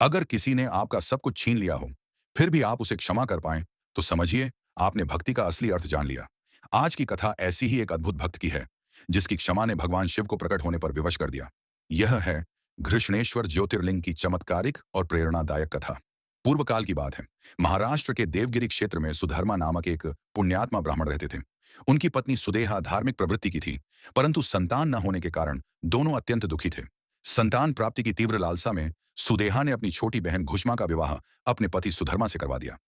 अगर किसी ने आपका सब कुछ छीन लिया हो, फिर भी आप उसे क्षमा कर पाएं, तो समझिए आपने भक्ति का असली अर्थ जान लिया। आज की कथा ऐसी ही एक अद्भुत भक्त की है, जिसकी क्षमा ने भगवान शिव को प्रकट होने पर विवश कर दिया। यह है घृष्णेश्वर ज्योतिर्लिंग की चमत्कारिक और प्रेरणादायक कथा। पूर्व काल की बात है। महाराष्ट्र के देवगिरी क्षेत्र में सुधर्मा नामक एक पुण्यात्मा ब्राह्मण रहते थे। उनकी पत्नी सुदेहा धार्मिक प्रवृत्ति की थी, परंतु संतान न होने के कारण दोनों अत्यंत दुखी थे। संतान प्राप्ति की तीव्र लालसा में सुदेहा ने अपनी छोटी बहन घुष्मा का विवाह अपने पति सुधर्मा से करवा दिया।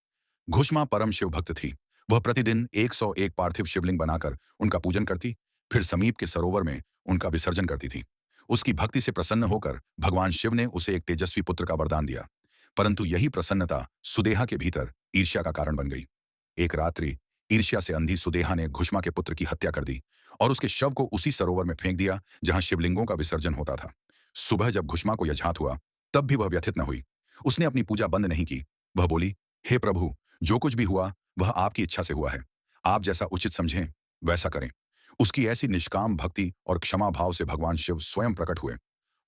घुष्मा परम शिव भक्त थी। वह प्रतिदिन 101 पार्थिव शिवलिंग बनाकर उनका पूजन करती, फिर समीप के सरोवर में उनका विसर्जन करती थी। उसकी भक्ति से प्रसन्न होकर भगवान शिव ने उसे एक तेजस्वी पुत्र का वरदान दिया। परंतु यही प्रसन्नता सुदेहा के भीतर ईर्ष्या का कारण बन गई। एक रात्रि ईर्ष्या से अंधी सुदेहा ने घुष्मा के पुत्र की हत्या कर दी और उसके शव को उसी सरोवर में फेंक दिया जहां शिवलिंगों का विसर्जन होता था। सुबह जब घुष्मा को यह हुआ, तब भी वह व्यथित न हुई। उसने अपनी पूजा बंद नहीं की। वह बोली, हे प्रभु, जो कुछ भी हुआ वह आपकी इच्छा से हुआ है। आप जैसा उचित समझें वैसा करें। उसकी ऐसी निष्काम भक्ति और क्षमा भाव से भगवान शिव स्वयं प्रकट हुए।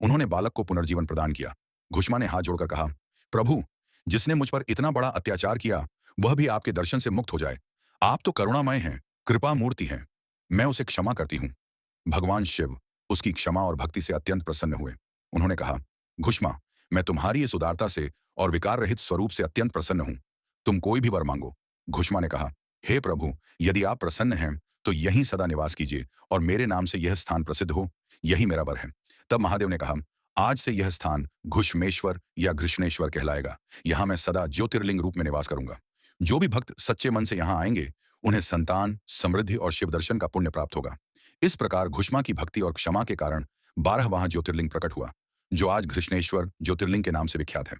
उन्होंने बालक को पुनर्जीवन प्रदान किया। घुष्मा ने हाथ जोड़कर कहा, प्रभु, जिसने मुझ पर इतना बड़ा अत्याचार किया, वह भी आपके दर्शन से मुक्त हो जाए। आप तो करुणामय हैं, कृपा मूर्ति हैं। मैं उसे क्षमा करती हूँ। भगवान शिव उसकी क्षमा और भक्ति से अत्यंत प्रसन्न हुए। उन्होंने कहा, घुष्मा, मैं तुम्हारी इस उदारता से और विकार रहित स्वरूप से अत्यंत प्रसन्न हूं। तुम कोई भी वर मांगो। घुष्मा ने कहा, हे प्रभु, यदि आप प्रसन्न हैं तो यहीं सदा निवास कीजिए और मेरे नाम से यह स्थान प्रसिद्ध हो, यही मेरा वर है। तब महादेव ने कहा, आज से यह स्थान घुष्मेश्वर या घृष्णेश्वर कहलाएगा। यहां मैं सदा ज्योतिर्लिंग रूप में निवास करूंगा। जो भी भक्त सच्चे मन से यहां आएंगे, उन्हें संतान, समृद्धि और शिव दर्शन का पुण्य प्राप्त होगा। इस प्रकार घुष्मा की भक्ति और क्षमा के कारण 12 वहां ज्योतिर्लिंग प्रकट हुआ, जो आज घृष्णेश्वर ज्योतिर्लिंग के नाम से विख्यात है।